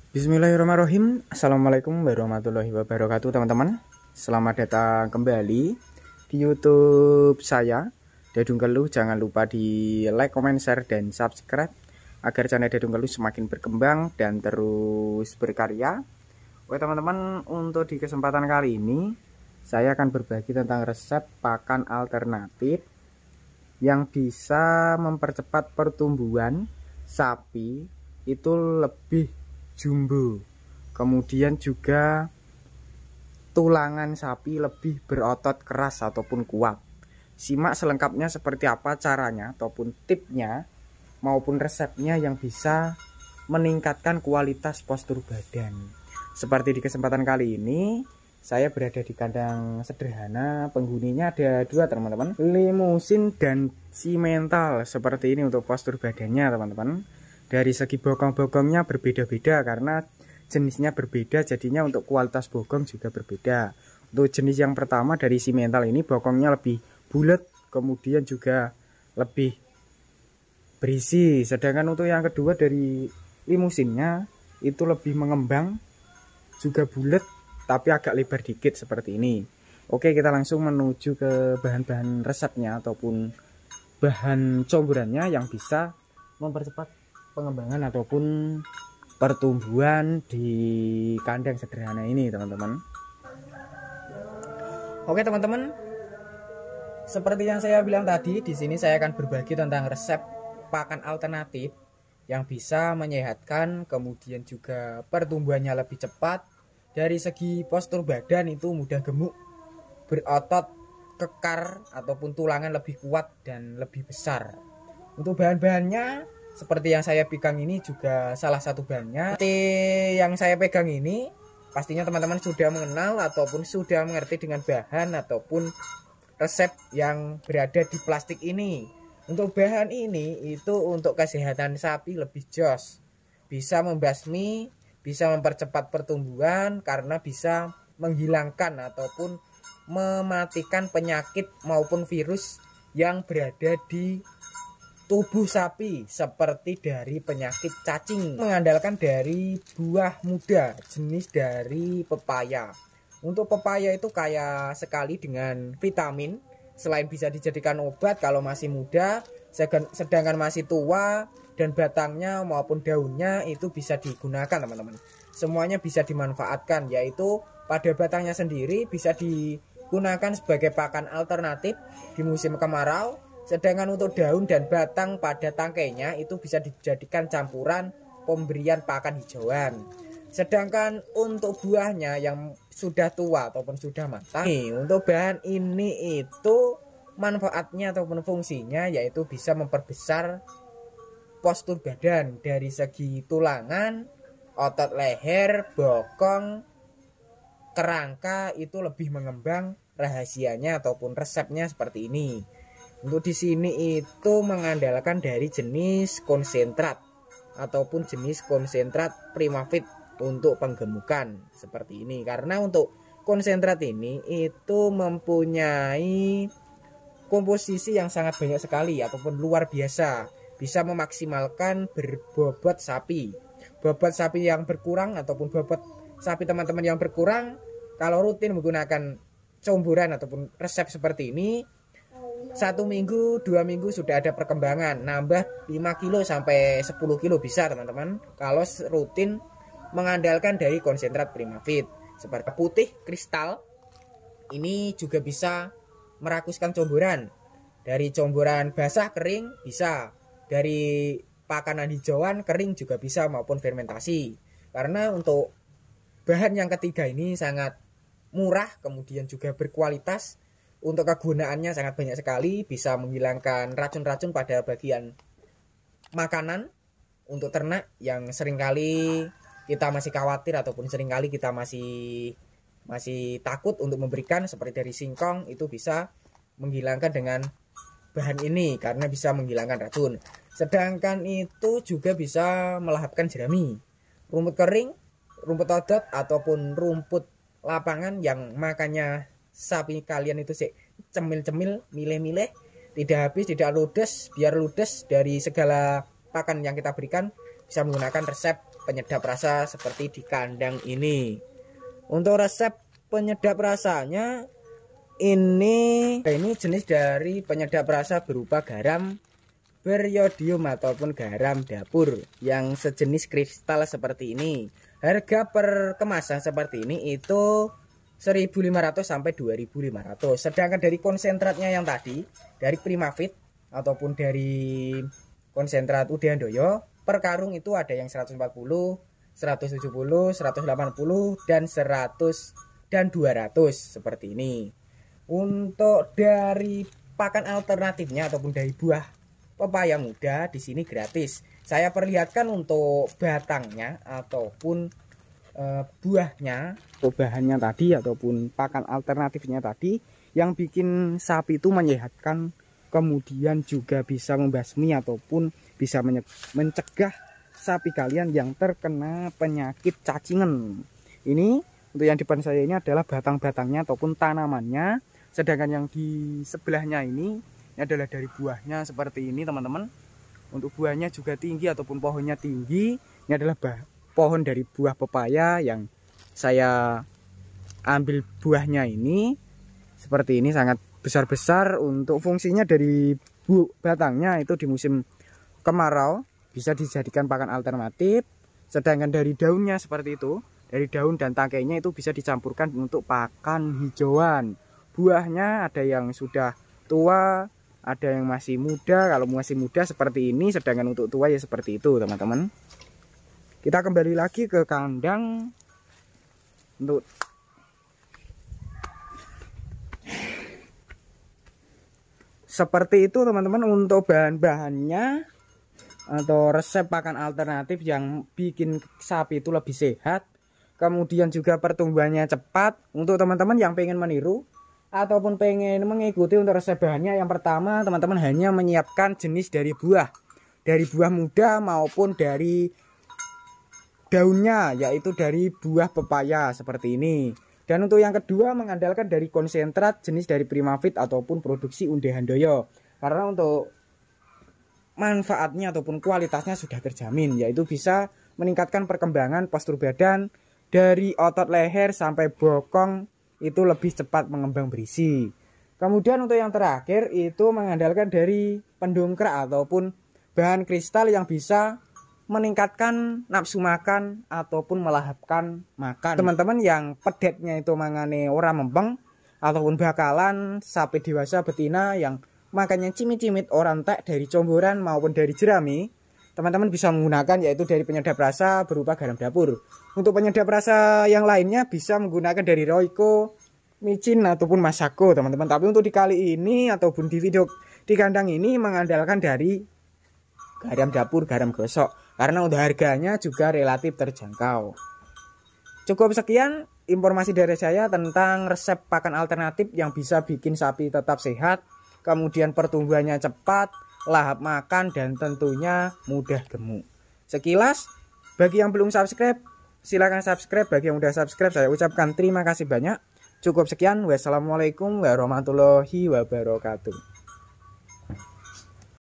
Bismillahirrahmanirrahim. Assalamualaikum warahmatullahi wabarakatuh, teman-teman. Selamat datang kembali di YouTube saya, Dedung Keluh. Jangan lupa di like, comment, share, dan subscribe agar channel Dedung Keluh semakin berkembang dan terus berkarya. Oke teman-teman, untuk di kesempatan kali ini saya akan berbagi tentang resep pakan alternatif yang bisa mempercepat pertumbuhan sapi itu lebih jumbo, kemudian juga tulangan sapi lebih berotot keras ataupun kuat. Simak selengkapnya seperti apa caranya ataupun tipnya maupun resepnya yang bisa meningkatkan kualitas postur badan. Seperti di kesempatan kali ini saya berada di kandang sederhana, penghuninya ada dua, teman-teman, limusin dan simental. Seperti ini untuk postur badannya, teman-teman. Dari segi bokong-bokongnya berbeda-beda karena jenisnya berbeda, jadinya untuk kualitas bokong juga berbeda. Untuk jenis yang pertama dari simental ini bokongnya lebih bulat, kemudian juga lebih berisi. Sedangkan untuk yang kedua dari limusinnya itu lebih mengembang, juga bulat tapi agak lebar dikit seperti ini. Oke, kita langsung menuju ke bahan-bahan resepnya ataupun bahan campurannya yang bisa mempercepat pengembangan ataupun pertumbuhan di kandang sederhana ini, teman-teman. Oke teman-teman, seperti yang saya bilang tadi, di sini saya akan berbagi tentang resep pakan alternatif yang bisa menyehatkan, kemudian juga pertumbuhannya lebih cepat. Dari segi postur badan itu mudah gemuk, berotot, kekar ataupun tulangan lebih kuat dan lebih besar. Untuk bahan-bahannya seperti yang saya pegang ini juga salah satu bahannya. Seperti yang saya pegang ini pastinya teman-teman sudah mengenal ataupun sudah mengerti dengan bahan ataupun resep yang berada di plastik ini. Untuk bahan ini itu untuk kesehatan sapi lebih jos, bisa membasmi, bisa mempercepat pertumbuhan karena bisa menghilangkan ataupun mematikan penyakit maupun virus yang berada di tubuh sapi, seperti dari penyakit cacing. Mengandalkan dari buah muda jenis dari pepaya. Untuk pepaya itu kaya sekali dengan vitamin, selain bisa dijadikan obat kalau masih muda, sedangkan masih tua dan batangnya maupun daunnya itu bisa digunakan, teman-teman. Semuanya bisa dimanfaatkan, yaitu pada batangnya sendiri bisa digunakan sebagai pakan alternatif di musim kemarau. Sedangkan untuk daun dan batang pada tangkainya itu bisa dijadikan campuran pemberian pakan hijauan. Sedangkan untuk buahnya yang sudah tua ataupun sudah matang, untuk bahan ini itu manfaatnya ataupun fungsinya yaitu bisa memperbesar postur badan dari segi tulangan, otot leher, bokong, kerangka itu lebih mengembang. Rahasianya ataupun resepnya seperti ini. Untuk di sini itu mengandalkan dari jenis konsentrat ataupun jenis konsentrat Primavit untuk penggemukan seperti ini. Karena untuk konsentrat ini itu mempunyai komposisi yang sangat banyak sekali ataupun luar biasa, bisa memaksimalkan berbobot sapi. Bobot sapi yang berkurang ataupun bobot sapi teman-teman yang berkurang kalau rutin menggunakan campuran ataupun resep seperti ini, 1 minggu 2 minggu sudah ada perkembangan, nambah 5 kilo sampai 10 kilo bisa, teman-teman, kalau rutin mengandalkan dari konsentrat Primavit. Seperti putih kristal ini juga bisa merakuskan campuran, dari campuran basah kering bisa, dari pakanan hijauan kering juga bisa, maupun fermentasi. Karena untuk bahan yang ketiga ini sangat murah, kemudian juga berkualitas. Untuk kegunaannya sangat banyak sekali, bisa menghilangkan racun-racun pada bagian makanan untuk ternak yang seringkali kita masih khawatir ataupun seringkali kita masih takut untuk memberikan, seperti dari singkong itu bisa menghilangkan dengan bahan ini karena bisa menghilangkan racun. Sedangkan itu juga bisa melahapkan jerami, rumput kering, rumput odot ataupun rumput lapangan yang makannya sapi kalian itu sih cemil-cemil, milih-milih, tidak habis, tidak ludes, biar ludes dari segala pakan yang kita berikan bisa menggunakan resep penyedap rasa seperti di kandang ini. Untuk resep penyedap rasanya ini jenis dari penyedap rasa berupa garam beriodium ataupun garam dapur yang sejenis kristal seperti ini. Harga per kemasan seperti ini itu 1.500 sampai 2.500. Sedangkan dari konsentratnya yang tadi dari Primavit ataupun dari konsentrat UD Handoyo per karung itu ada yang 140, 170, 180 dan 100 dan 200 seperti ini. Untuk dari pakan alternatifnya ataupun dari buah pepaya muda di sini gratis. Saya perlihatkan untuk batangnya ataupun buahnya, bahannya tadi ataupun pakan alternatifnya tadi yang bikin sapi itu menyehatkan, kemudian juga bisa membasmi ataupun bisa mencegah sapi kalian yang terkena penyakit cacingan. Ini untuk yang di depan saya ini adalah batang-batangnya ataupun tanamannya, sedangkan yang di sebelahnya ini adalah dari buahnya seperti ini teman-teman. Untuk buahnya juga tinggi ataupun pohonnya tinggi. Ini adalah pohon dari buah pepaya yang saya ambil buahnya ini seperti ini, sangat besar-besar. Untuk fungsinya dari batangnya itu di musim kemarau bisa dijadikan pakan alternatif, sedangkan dari daunnya seperti itu, dari daun dan tangkainya itu bisa dicampurkan untuk pakan hijauan. Buahnya ada yang sudah tua, ada yang masih muda. Kalau masih muda seperti ini, sedangkan untuk tua ya seperti itu teman-teman. Kita kembali lagi ke kandang untuk seperti itu teman-teman. Untuk bahan-bahannya atau resep pakan alternatif yang bikin sapi itu lebih sehat, kemudian juga pertumbuhannya cepat. Untuk teman-teman yang pengen meniru ataupun pengen mengikuti untuk resep bahannya, yang pertama teman-teman hanya menyiapkan jenis dari buah muda maupun dari daunnya, yaitu dari buah pepaya seperti ini. Dan untuk yang kedua mengandalkan dari konsentrat jenis dari Primavit ataupun produksi UD Handoyo, karena untuk manfaatnya ataupun kualitasnya sudah terjamin, yaitu bisa meningkatkan perkembangan postur badan dari otot leher sampai bokong itu lebih cepat mengembang berisi. Kemudian untuk yang terakhir itu mengandalkan dari pendongkrak ataupun bahan kristal yang bisa meningkatkan nafsu makan ataupun melahapkan makan. Teman-teman yang pedetnya itu mangane ora mempeng ataupun bakalan sapi dewasa betina yang makannya cimit-cimit orang entek dari comboran maupun dari jerami, teman-teman bisa menggunakan yaitu dari penyedap rasa berupa garam dapur. Untuk penyedap rasa yang lainnya bisa menggunakan dari Royco, micin ataupun Masako teman-teman. Tapi untuk di kali ini ataupun di video di kandang ini mengandalkan dari garam dapur, garam gosok, karena untuk harganya juga relatif terjangkau. Cukup sekian informasi dari saya tentang resep pakan alternatif yang bisa bikin sapi tetap sehat, kemudian pertumbuhannya cepat, lahap makan, dan tentunya mudah gemuk. Sekilas, bagi yang belum subscribe, silahkan subscribe. Bagi yang udah subscribe, saya ucapkan terima kasih banyak. Cukup sekian, wassalamualaikum warahmatullahi wabarakatuh.